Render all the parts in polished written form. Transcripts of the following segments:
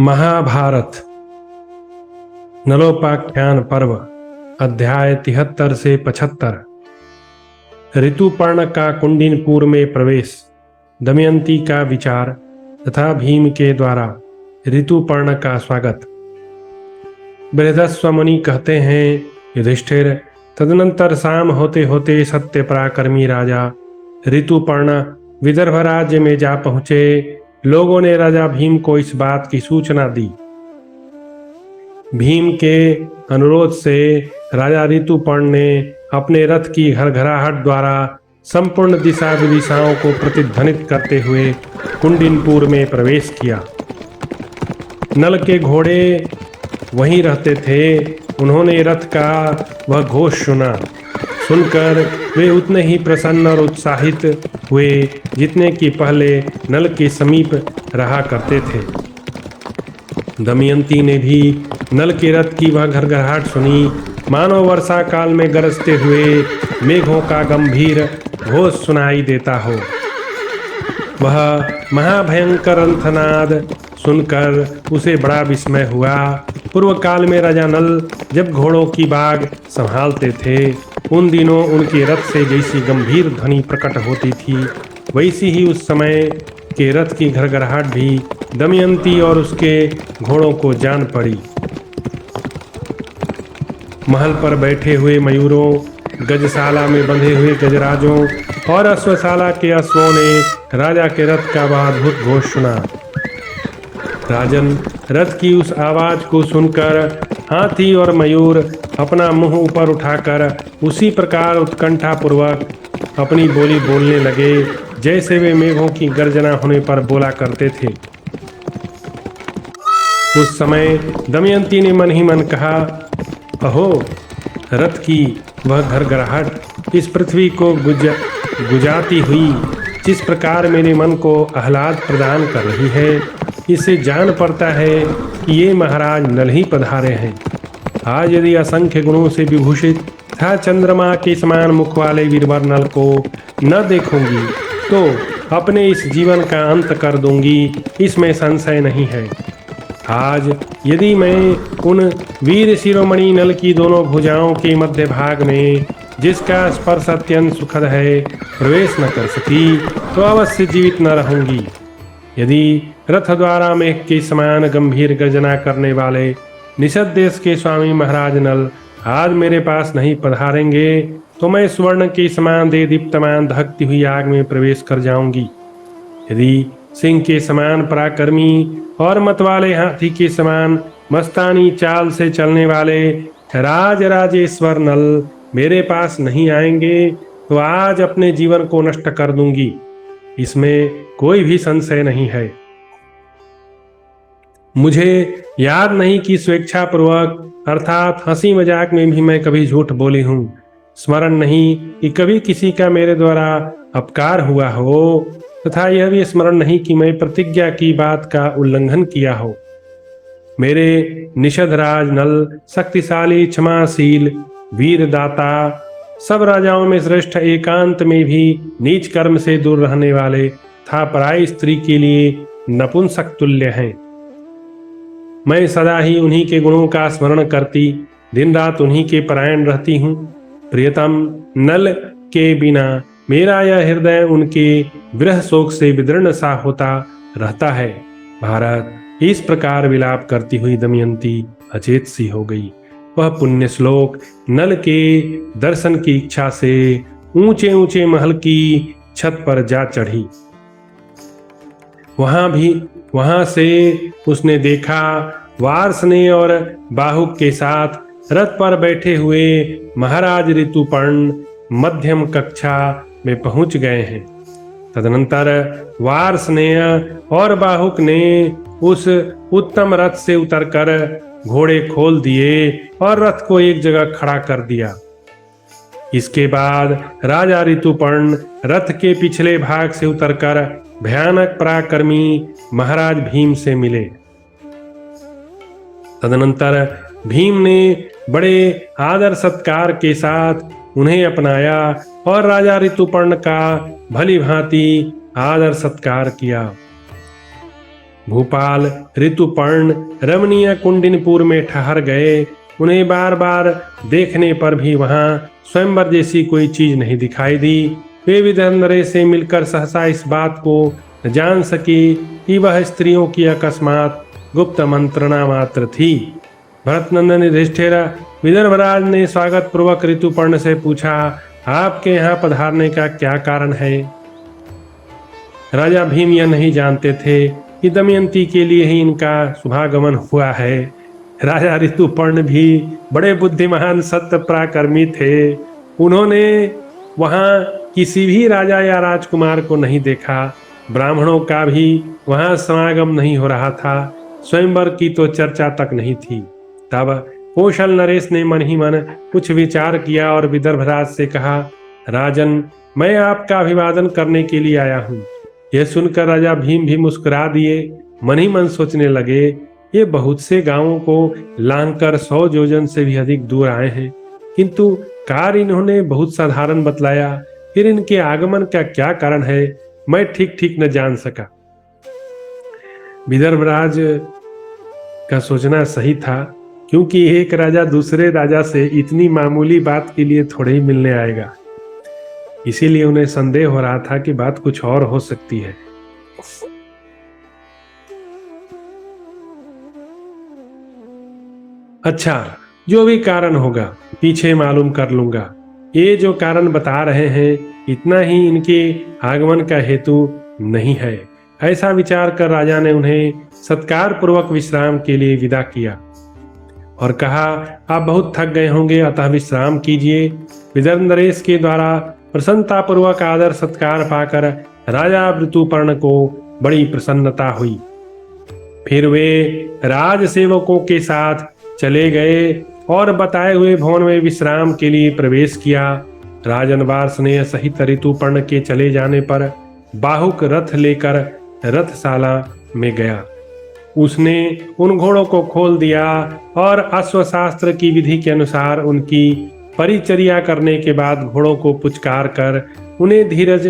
महाभारत नलोपाख्यान पर्व अध्याय 73 से 75। ऋतुपर्ण का कुंडिनपुर में प्रवेश, दमयंती का विचार तथा भीम के द्वारा ऋतुपर्ण का स्वागत। बृहदस्व मुनि कहते हैं, युधिष्ठिर, तदनंतर शाम होते होते सत्य पराक्रमी राजा ऋतुपर्ण विदर्भ राज्य में जा पहुँचे। लोगों ने राजा भीम को इस बात की सूचना दी। भीम के अनुरोध से राजा ऋतुपर्ण ने अपने रथ की घरघराहट द्वारा संपूर्ण दिशा विदिशाओं को प्रतिध्वनित करते हुए कुंडिनपुर में प्रवेश किया। नल के घोड़े वहीं रहते थे। उन्होंने रथ का वह घोष सुनकर वे उतने ही प्रसन्न और उत्साहित हुए जितने कि पहले नल के समीप रहा करते थे। दमयंती ने भी नल के रथ की वह घरघराहट सुनी, मानो वर्षा काल में गरजते हुए मेघों का गंभीर घोष सुनाई देता हो। वह महाभयंकर अंतनाद सुनकर उसे बड़ा विस्मय हुआ। पूर्व काल में राजा नल जब घोड़ों की बाग संभालते थे, उन दिनों उनके रथ से जैसी गंभीर ध्वनि प्रकट होती थी, वैसी ही उस समय के रथ की घरघराहट भी दमयंती और उसके घोड़ों को जान पड़ी। महल पर बैठे हुए मयूरों, गजशाला में बंधे हुए गजराजों और अश्वशाला के अश्वों ने राजा के रथ का वह अद्भुत घोष सुना। राजन, रथ की उस आवाज को सुनकर हाथी और मयूर अपना मुंह ऊपर उठाकर उसी प्रकार उत्कंठा पूर्वक अपनी बोली बोलने लगे जैसे वे मेघों की गर्जना होने पर बोला करते थे। उस समय दमयंती ने मन ही मन कहा, अहो, रथ की वह घरघराहट इस पृथ्वी को गुजाती हुई जिस प्रकार मेरे मन को आह्लाद प्रदान कर रही है, इससे जान पड़ता है कि ये महाराज नल ही पधारे हैं। आज यदि असंख्य गुणों से विभूषित तथा चंद्रमा के समान मुख वाले वीरवर नल को न देखूंगी तो अपने इस जीवन का अंत कर दूंगी, इसमें संशय नहीं है। आज यदि मैं उन वीर शिरोमणि नल की दोनों भुजाओं के मध्य भाग में, जिसका स्पर्श अत्यंत सुखद है, प्रवेश न कर सकी तो अवश्य जीवित न रहूंगी। यदि रथ द्वारा मेघ के समान गंभीर गर्जना करने वाले निषद देश के स्वामी महाराज नल आज मेरे पास नहीं पधारेंगे तो मैं स्वर्ण के समान दे दीप्तमान दहकती हुई आग में प्रवेश कर जाऊंगी। यदि सिंह के समान पराक्रमी और मतवाले हाथी के समान मस्तानी चाल से चलने वाले राजेश्वर नल मेरे पास नहीं आएंगे तो आज अपने जीवन को नष्ट कर दूंगी, इसमें कोई भी संशय नहीं है। मुझे याद नहीं कि स्वेच्छापूर्वक अर्थात हंसी मजाक में भी मैं कभी झूठ बोली हूँ। स्मरण नहीं कि कभी किसी का मेरे द्वारा अपकार हुआ हो, तथा यह भी स्मरण नहीं कि मैं प्रतिज्ञा की बात का उल्लंघन किया हो। मेरे निषदराज नल शक्तिशाली, क्षमाशील, वीरदाता, सब राजाओं में श्रेष्ठ, एकांत में भी नीच कर्म से दूर रहने वाले था पराई स्त्री के लिए नपुंसक तुल्य हैं। मैं सदा ही उन्हीं के गुणों का स्मरण करती, दिन रात उन्हीं के परायण रहती हूँ। प्रियतम नल के बिना मेरा यह हृदय उनके विरह शोक से विदीर्ण सा होता रहता है। भारत, इस प्रकार विलाप करती हुई दमयंती अचेत सी हो गई। वह पुण्य श्लोक नल के दर्शन की इच्छा से ऊंचे ऊंचे महल की छत पर जा चढ़ी। वहां से उसने देखा वार्ष्णेय और बाहुक के साथ रथ पर बैठे हुए महाराज ऋतुपर्ण मध्यम कक्षा में पहुंच गए हैं। तदनंतर वार्ष्णेय और बाहुक ने उस उत्तम रथ से उतरकर घोड़े खोल दिए और रथ को एक जगह खड़ा कर दिया। इसके बाद राजा ऋतुपर्ण रथ के पिछले भाग से उतरकर भयानक पराक्रमी महाराज भीम से मिले। तदनंतर भीम ने बड़े आदर सत्कार के साथ उन्हें अपनाया और राजा ऋतुपर्ण का भली भांति आदर सत्कार किया। भूपाल ऋतुपर्ण रमणीय कुंडिनपुर में ठहर गए। उन्हें बार बार देखने पर भी वहां स्वयंवर जैसी कोई चीज नहीं दिखाई दी। वे विदर्भ नरेश से मिलकर सहसा इस बात को जान सके कि वह स्त्रियों की अकस्मात गुप्त मंत्रणा मात्र थी। भरतनंदन युधिष्ठिर, विदर्भराज ने स्वागत पूर्वक ऋतुपर्ण से पूछा, आपके यहाँ पधारने का क्या कारण है? राजा भीम यह नहीं जानते थे कि दमयंती के लिए ही इनका शुभागमन हुआ है। राजा ऋतुपर्ण भी बड़े बुद्धिमान सत्य पराक्रमी थे। उन्होंने वहां किसी भी राजा या राजकुमार को नहीं देखा। ब्राह्मणों का भी वहां समागम नहीं हो रहा था। स्वयंवर की तो चर्चा तक नहीं थी। तब कौशल नरेश ने मन ही मन कुछ विचार किया और विदर्भराज से कहा, राजन, मैं आपका अभिवादन करने के लिए आया हूँ। यह सुनकर राजा भीम भी मुस्कुरा दिए। मन ही मन सोचने लगे, ये बहुत से गांवों को लांघकर 100 योजन से भी अधिक दूर आए हैं, किंतु कार्य इन्होंने बहुत साधारण बतलाया। फिर इनके आगमन का क्या कारण है, मैं ठीक ठीक न जान सका। विदर्भराज का सोचना सही था, क्योंकि एक राजा दूसरे राजा से इतनी मामूली बात के लिए थोड़े ही मिलने आएगा। इसीलिए उन्हें संदेह हो रहा था कि बात कुछ और हो सकती है। अच्छा, जो भी कारण होगा पीछे मालूम कर लूंगा। ये जो कारण बता रहे हैं इतना ही इनके आगमन का हेतु नहीं है। ऐसा विचार कर राजा ने उन्हें सत्कार पूर्वक विश्राम के लिए विदा किया और कहा, आप बहुत थक गए होंगे, अतः विश्राम कीजिए। विदर्भ नरेश के द्वारा प्रसन्नता पूर्वक आदर सत्कार पाकर राजा ऋतुपर्ण को बड़ी प्रसन्नता हुई। फिर वे राजसेवकों के साथ चले गए और बताए हुए भवन में विश्राम के लिए प्रवेश किया। राजन वार्ष्णेय सहित ऋतुपर्ण के चले जाने पर बाहुक रथ लेकर रथशाला में गया। उसने उन घोड़ों को खोल दिया और अश्वशास्त्र की विधि के अनुसार उनकी परिचर्या करने के बाद घोड़ों को पुचकार कर उन्हें धीरज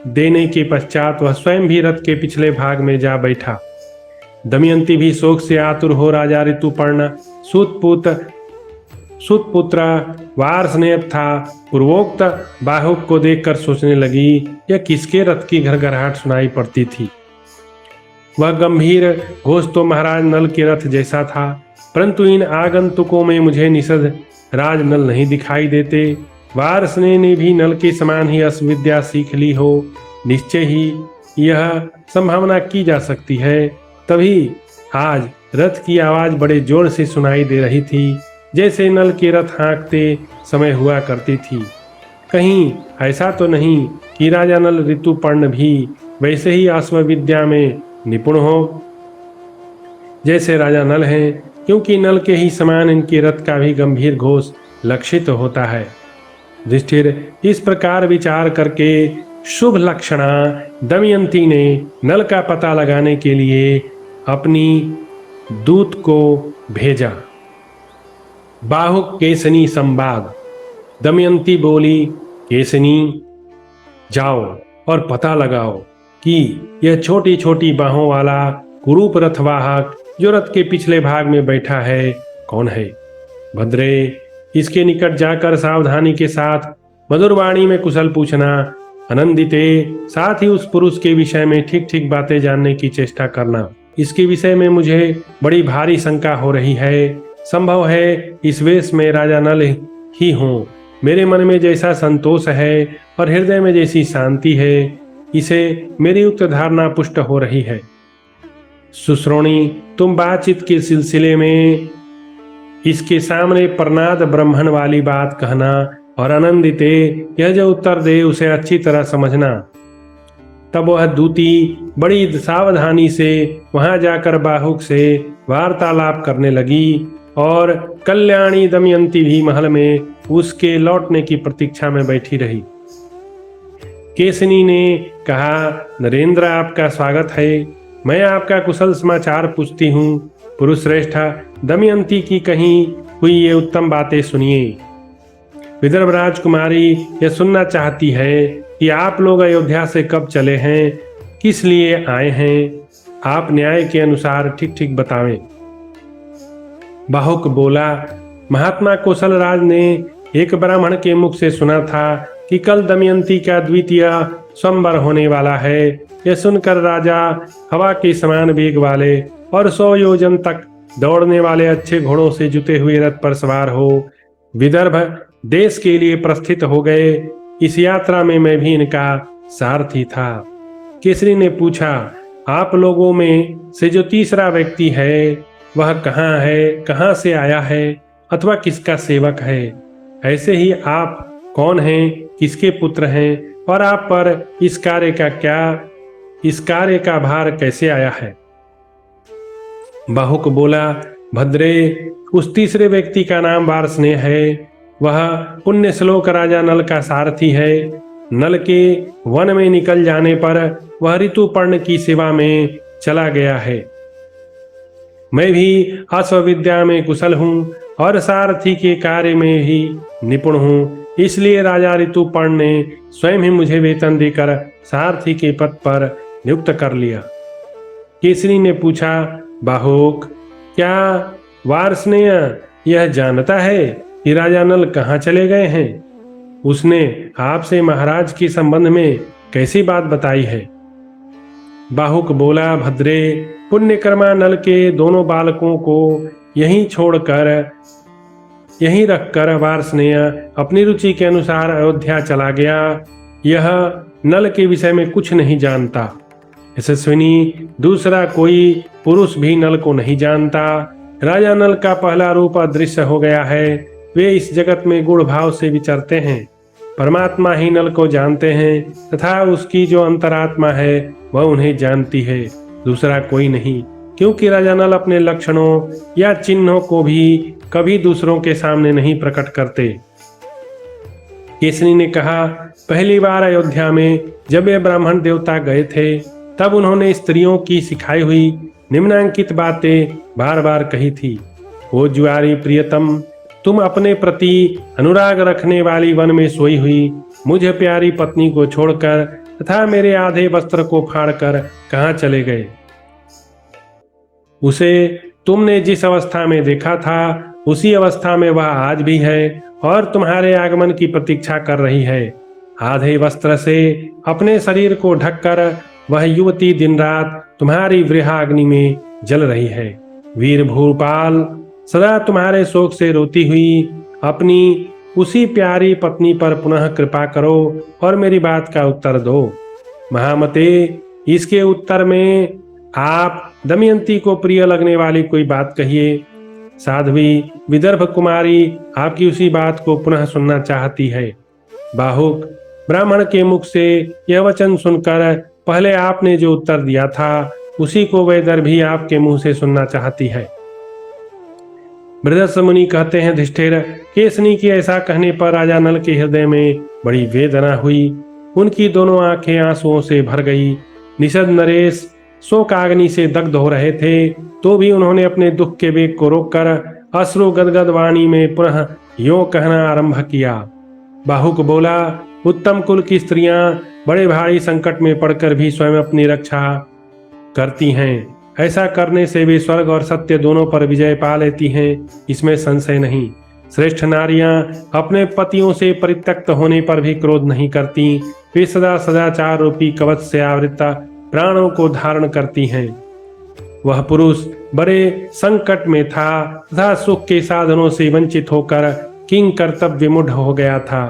देने के पश्चात वह स्वयं भी रथ के पिछले भाग में जा बैठा। दमयंती भी शोक से आतुर हो राजा ऋतुपर्ण सुतपुत्र वार्ष्णेय था पूर्वोक्त बाहुक को देखकर सोचने लगी, यह किसके रथ की घरघराहट सुनाई पड़ती थी। वह गंभीर घोष तो महाराज नल के रथ जैसा था, परंतु इन आगंतुकों में मुझे निषद राज नल नहीं दिखाई देते। वार्ष्णेय ने भी नल के समान ही अश्वविद्या सीख ली हो, निश्चय ही यह संभावना की जा सकती है। तभी आज रथ की आवाज बड़े जोर से सुनाई दे रही थी, जैसे नल के रथ हाँकते समय हुआ करती थी। कहीं ऐसा तो नहीं कि राजा नल ऋतुपर्ण भी वैसे ही अश्वविद्या में निपुण हो जैसे राजा नल हैं, क्योंकि नल के ही समान इनके रथ का भी गंभीर घोष लक्षित होता है। युधिष्ठिर, इस प्रकार विचार करके शुभ लक्षणा दमयंती ने नल का पता लगाने के लिए अपनी दूत को भेजा। बाहुक केसनी संवाद। दमयंती बोली, केसनी, जाओ और पता लगाओ कि यह छोटी छोटी बाहों वाला कुरूप रथवाहक जो रथ के पिछले भाग में बैठा है कौन है। भद्रे, इसके निकट जाकर सावधानी के साथ मधुर वाणी में कुशल पूछना। आनंदिते, साथ ही उस पुरुष के विषय में ठीक ठीक बातें जानने की चेष्टा करना। इसके विषय में मुझे बड़ी भारी शंका हो रही है। संभव है इस वेश में राजा नल ही हों। मेरे मन में जैसा संतोष है और हृदय में जैसी शांति है, इसे मेरी उक्त धारणा पुष्ट हो रही है। सुश्रोणी, तुम बातचीत के सिलसिले में इसके सामने प्रनाद ब्राह्मण वाली बात कहना और आनंदिते, यह जो उत्तर दे उसे अच्छी तरह समझना। तब वह दूती बड़ी सावधानी से वहां जाकर बाहुक से वार्तालाप करने लगी और कल्याणी दमयंती भी महल में उसके लौटने की प्रतीक्षा में बैठी रही। केसनी ने कहा, नरेंद्र, आपका स्वागत है। मैं आपका कुशल समाचार पूछती हूँ। पुरुष श्रेष्ठ, दमयंती की कहीं हुई ये उत्तम बातें सुनिए। विदर्भ राजकुमारी यह सुनना चाहती है कि आप लोग अयोध्या से कब चले हैं, किस लिए आए हैं। आप न्याय के अनुसार ठीक ठीक बतावें। बाहुक बोला, महात्मा कौशलराज ने एक ब्राह्मण के मुख से सुना था कि कल दमयंती का द्वितीय स्वयंवर होने वाला है। यह सुनकर राजा हवा के समान वेग वाले और 100 योजन तक दौड़ने वाले अच्छे घोड़ों से जुते हुए रथ पर सवार हो विदर्भ देश के लिए प्रस्थित हो गए। इस यात्रा में मैं भी इनका सारथी था। केसरी ने पूछा, आप लोगों में से जो तीसरा व्यक्ति है वह कहाँ है, कहाँ से आया है अथवा किसका सेवक है? ऐसे ही आप कौन हैं, किसके पुत्र हैं और आप पर इस कार्य का भार कैसे आया है? बाहुक बोला, भद्रे, उस तीसरे व्यक्ति का नाम वार्ष्णेय है। वह पुण्य श्लोक राजा नल का सारथी है। नल के वन में निकल जाने पर वह ऋतुपर्ण की सेवा में चला गया है। मैं भी अश्वविद्या में कुशल हूँ और सारथी के कार्य में ही निपुण हूँ। इसलिए राजा ऋतुपर्ण ने स्वयं ही मुझे वेतन देकर सारथी के पद पर नियुक्त कर लिया। केसरी ने पूछा, बाहुक, क्या वार्ष्णेय यह जानता है कि राजा नल कहाँ चले गए हैं? उसने आपसे महाराज के संबंध में कैसी बात बताई है? बाहुक बोला, भद्रे, पुण्यकर्मा नल के दोनों बालकों को यहीं रखकर वार्ष्णेय अपनी रुचि के अनुसार अयोध्या चला गया। यह नल के विषय में कुछ नहीं जानता। यशस्विनी, दूसरा कोई पुरुष भी नल को नहीं जानता। राजा नल का पहला रूप अदृश्य हो गया है। वे इस जगत में गुण भाव से विचरते हैं। परमात्मा ही नल को जानते हैं तथा उसकी जो अंतरात्मा है वह उन्हें जानती है, दूसरा कोई नहीं। क्योंकि राजा नल अपने लक्षणों या चिन्हों को भी कभी दूसरों के सामने नहीं प्रकट करते। केसरी ने कहा, पहली बार अयोध्या में जब ये ब्राह्मण देवता गए थे तब उन्होंने स्त्रियों की सिखाई हुई निम्नांकित बातें बार बार कही थी। ओ जुआरी प्रियतम, तुम अपने प्रति अनुराग रखने वाली वन में सोई हुई मुझे प्यारी पत्नी को छोड़कर तथा मेरे आधे वस्त्र को फाड़कर कहाँ चले गए? उसे तुमने जिस अवस्था में देखा था उसी अवस्था में वह आज भी है और तुम्हारे आगमन की प्रतीक्षा कर रही है। आधे वस्त्र से अपने शरीर को ढककर वह युवती दिन रात तुम्हारी वृहाग्नि में जल रही है। वीर भूपाल, सदा तुम्हारे शोक से रोती हुई अपनी उसी प्यारी पत्नी पर पुनः कृपा करो और मेरी बात का उत्तर दो। महामते, इसके उत्तर में आप दमयंती को प्रिय लगने वाली कोई बात कहिए। साध्वी विदर्भ कुमारी आपकी उसी बात को पुनः सुनना चाहती है। बाहुक, ब्राह्मण के मुख से यह वचन सुनकर पहले आपने जो उत्तर दिया था उसी को वैदर भी आपके मुंह से सुनना चाहती है। बृहस्पति मुनि कहते हैं, युधिष्ठिर, केसनी के ऐसा कहने पर राजा नल के हृदय में बड़ी वेदना हुई। उनकी दोनों आंखें आंसुओं से भर गई। निषद नरेश शोकाग्नि से दग्ध हो रहे थे तो भी उन्होंने अपने दुख के वेग को रोककर अश्रु गदगद वाणी में पुनः यो कहना आरंभ किया। बाहुक बोला, उत्तम कुल की स्त्रियां बड़े भारी संकट में पड़कर भी स्वयं अपनी रक्षा करती हैं। ऐसा करने से वे स्वर्ग और सत्य दोनों पर विजय पा लेती हैं, इसमें संशय नहीं। श्रेष्ठ नारियां अपने पतियों से परित्यक्त होने पर भी क्रोध नहीं करती। वे सदा सदाचार रूपी कवच से आवृत्ता प्राणों को धारण करती हैं। वह पुरुष बड़े संकट में था तथा सुख के साधनों से वंचित होकर किंग कर्तव्य मूढ़ हो गया था।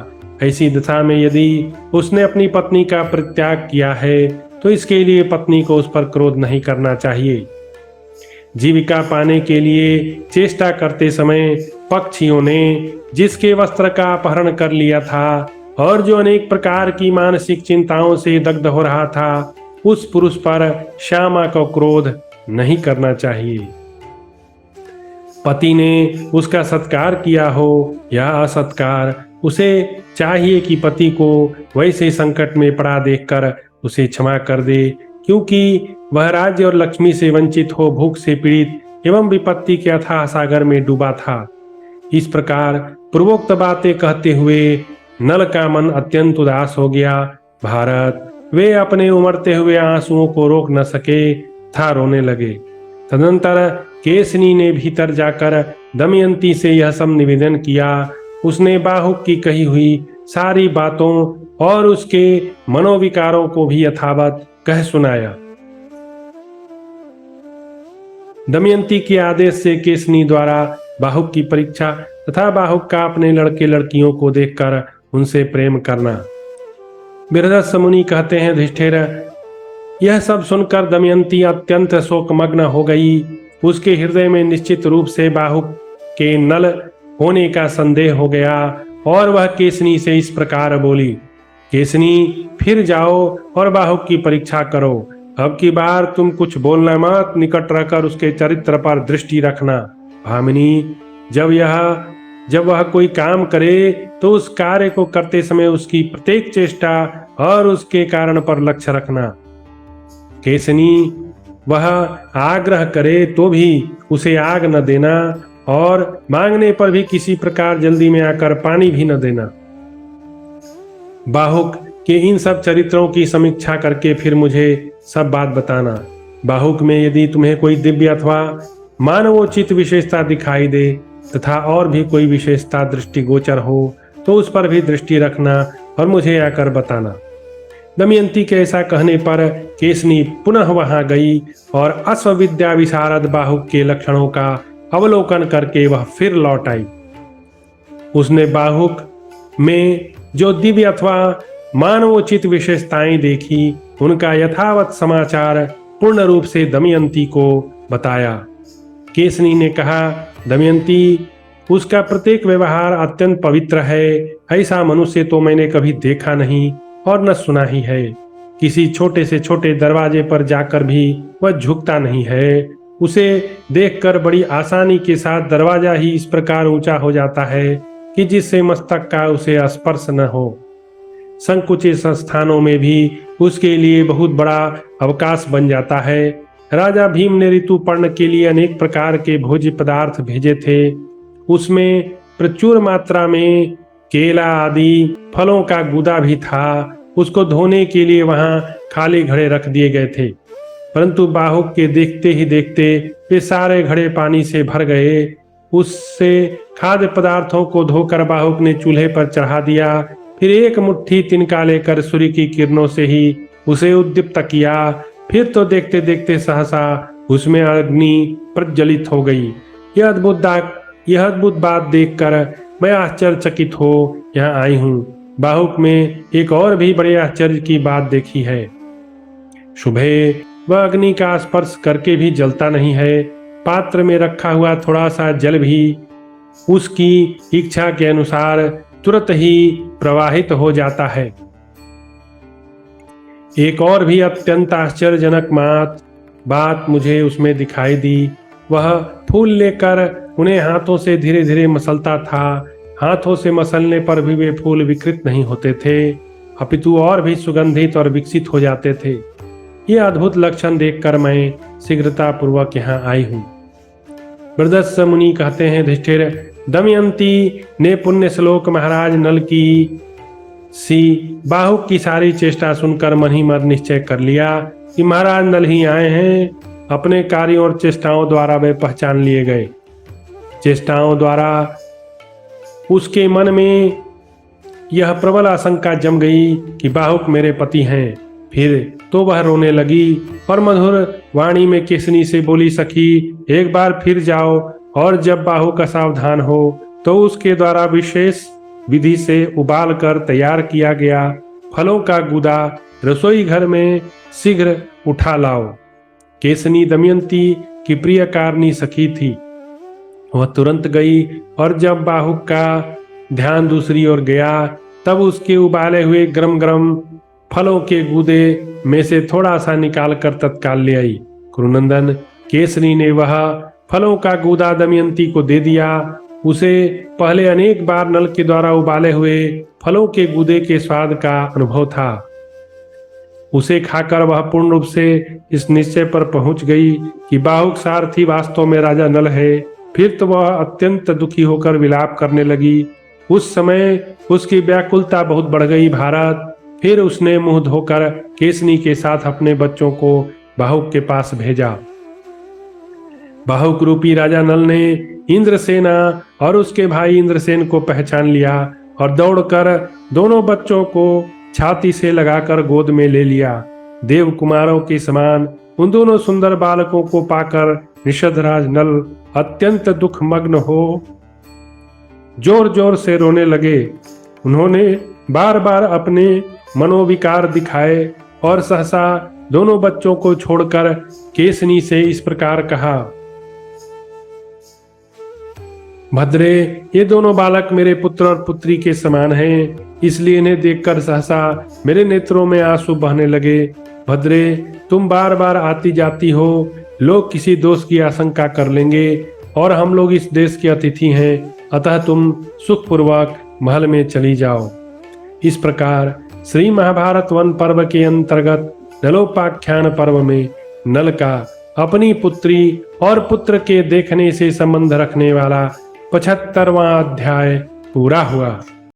ऐसी दशा में यदि उसने अपनी पत्नी का परित्याग किया है तो इसके लिए पत्नी को उस पर क्रोध नहीं करना चाहिए। जीविका पाने के लिए चेष्टा करते समय पक्षियों ने जिसके वस्त्र का अपहरण कर लिया था और जो अनेक प्रकार की मानसिक चिंताओं से दग्ध हो रहा था, उस पुरुष पर श्यामा को क्रोध नहीं करना चाहिए। पति ने उसका सत्कार किया हो या असत्कार, उसे चाहिए कि पति को वैसे संकट में पड़ा देखकर उसे क्षमा कर दे, क्योंकि वह राज्य और लक्ष्मी से वंचित हो भूख से पीड़ित एवं विपत्ति के अथाह सागर में डूबा था। इस प्रकार पूर्वोक्त बातें कहते हुए नल का मन अत्यंत उदास हो गया। भारत, वे अपने उमड़ते हुए आंसुओं को रोक न सके तथा रोने लगे। तदनंतर केसनी ने भीतर जाकर दमयंती से यह सब निवेदन किया। उसने बाहुक की कही हुई सारी बातों और उसके मनोविकारों को भी यथावत कह सुनाया। दमयंती के आदेश से केसनी द्वारा बाहुक की परीक्षा तथा बाहुक का अपने लड़के लड़कियों को देखकर उनसे प्रेम करना। बृहदस्थ मुनि कहते हैं, युधिष्ठिर, यह सब सुनकर दमयंती अत्यंत शोकमग्न हो गई। उसके हृदय में निश्चित रूप से बाहुक के नल होने का संदेह हो गया और वह केसनी से इस प्रकार बोली, केसनी, फिर जाओ और बाहुक की परीक्षा करो। अब की बार तुम कुछ बोलना मत, निकट रहकर उसके चरित्र पर दृष्टि रखना। भामिनी, जब वह कोई काम करे तो उस कार्य को करते समय उसकी प्रत्येक चेष्टा और उसके कारण पर लक्ष्य रखना। केसनी, वह आग्रह करे तो भी उसे आग न देना और मांगने पर भी किसी प्रकार जल्दी में आकर पानी भी न देना। बाहुक के इन सब चरित्रों की समीक्षा करके फिर मुझे सब बात बताना। बाहुक में यदि तुम्हें कोई दिव्य अथवा मानवोचित विशेषता दिखाई दे तथा और भी कोई विशेषता दृष्टिगोचर हो तो उस पर भी दृष्टि रखना और मुझे आकर बताना। दमयंती के ऐसा कहने पर केसनी पुनः वहां गई और अश्वविद्या विशारद बाहुक के लक्षणों का अवलोकन करके वह फिर लौट आई। उसने बाहुक में जो दिव्य अथवा मानवोचित विशेषताएं देखी उनका यथावत समाचार पूर्ण रूप से दमयंती को बताया। केसनी ने कहा, दमयंती, उसका प्रत्येक व्यवहार अत्यंत पवित्र है। ऐसा मनुष्य तो मैंने कभी देखा नहीं और न सुना ही है। किसी छोटे से छोटे दरवाजे पर जाकर भी वह झुकता नहीं है। उसे देखकर बड़ी आसानी के साथ दरवाजा ही इस प्रकार ऊंचा हो जाता है कि जिससे मस्तक का उसे स्पर्श न हो। संकुचित संस्थानों में भी उसके लिए बहुत बड़ा अवकाश बन जाता है। राजा भीम ने ऋतुपर्ण के लिए अनेक प्रकार के भोज्य पदार्थ भेजे थे। उसमें प्रचुर मात्रा में केला आदि फलों का गुदा भी था। उसको धोने के लिए वहां खाली घड़े रख दिए गए थे, परंतु बाहुक के देखते ही देखते वे सारे घड़े पानी से भर गए। उससे खाद्य पदार्थों को धोकर बाहुक ने चूल्हे पर चढ़ा दिया। फिर एक मुट्ठी तिनका लेकर सूर्य की किरणों से ही उसे उद्दीप्त किया। फिर तो देखते देखते सहसा उसमें अग्नि प्रज्वलित हो गई। यह अद्भुत बात देखकर मैं आश्चर्यचकित हो यहाँ आई हूँ। बाहुक में एक और भी बड़े आश्चर्य की बात देखी है। सुबह वह अग्नि का स्पर्श करके भी जलता नहीं है। पात्र में रखा हुआ थोड़ा सा जल भी उसकी इच्छा के अनुसार तुरंत ही प्रवाहित हो जाता है। एक और भी अत्यंत आश्चर्यजनक बात मुझे उसमें दिखाई दी। वह फूल लेकर उन्हें हाथों से धीरे धीरे मसलता था। हाथों से मसलने पर भी वे फूल विकृत नहीं होते थे, अपितु और भी सुगंधित और विकसित हो जाते थे। ये अद्भुत लक्षण देखकर मैं शीघ्रता पूर्वक यहाँ आई हूँ। बृहदस्थ मुनि कहते हैं, युधिष्ठिर, दमयंती ने पुण्य श्लोक महाराज नल की बाहुक की सारी चेष्टा सुनकर मन ही मन निश्चय कर लिया कि महाराज नल ही आए हैं। अपने कार्यों और चेष्टाओं द्वारा वे पहचान लिए गए। चेष्टाओं द्वारा उसके मन में यह प्रबल आशंका जम गई कि बाहुक मेरे पति हैं। फिर तो वह रोने लगी और मधुर वाणी में केसनी से बोली, सखी, एक बार फिर जाओ और जब बाहुक असावधान हो तो उसके द्वारा विशेष विधि से उबाल कर तैयार किया गया फलों का गुदा रसोई घर में शीघ्र उठा लाओ। केसनी दमयंती की प्रियकारिणी सखी थी। वह तुरंत गई और जब बाहुक का ध्यान दूसरी ओर गया तब उसके उबाले हुए गरम गरम फलों के गूदे में से थोड़ा सा निकाल कर तत्काल ले आई। कुरुनंदन, केसरी ने वह फलों का गूदा दमयंती को दे दिया। उसे पहले अनेक बार नल के द्वारा उबाले हुए फलों के गूदे के स्वाद का अनुभव था। उसे खाकर वह पूर्ण रूप से इस निश्चय पर पहुंच गई कि बाहुक सारथी वास्तव में राजा नल है। फिर तो वह अत्यंत दुखी होकर विलाप करने लगी। उस समय उसकी व्याकुलता बहुत बढ़ गई। भारत, फिर उसने मुंह धोकर केसनी के साथ अपने बच्चों को बाहुक के पास भेजा। बाहुक रूपी राजा नल ने इंद्रसेना और उसके भाई इंद्रसेन को पहचान लिया और दौड़कर दोनों बच्चों को छाती से लगाकर गोद में ले लिया। देव कुमारों के समान उन दोनों सुंदर बालकों को पाकर निषदराज नल अत्यंत दुख मग्न हो जोर जोर से रोने लगे। उन्होंने बार बार अपने मनोविकार दिखाए और सहसा दोनों बच्चों को छोड़कर केसनी से इस प्रकार कहा, भद्रे, ये दोनों बालक मेरे पुत्र और पुत्री के समान हैं, इसलिए इन्हें देखकर सहसा मेरे नेत्रों में आंसू बहने लगे। भद्रे, तुम बार बार आती जाती हो, लोग किसी दोष की आशंका कर लेंगे और हम लोग इस देश के अतिथि हैं, अतः तुम सुखपूर्वक महल में चली जाओ। इस प्रकार श्री महाभारत वन पर्व के अंतर्गत नलोपाख्यान पर्व में नल का अपनी पुत्री और पुत्र के देखने से संबंध रखने वाला 75वां अध्याय पूरा हुआ।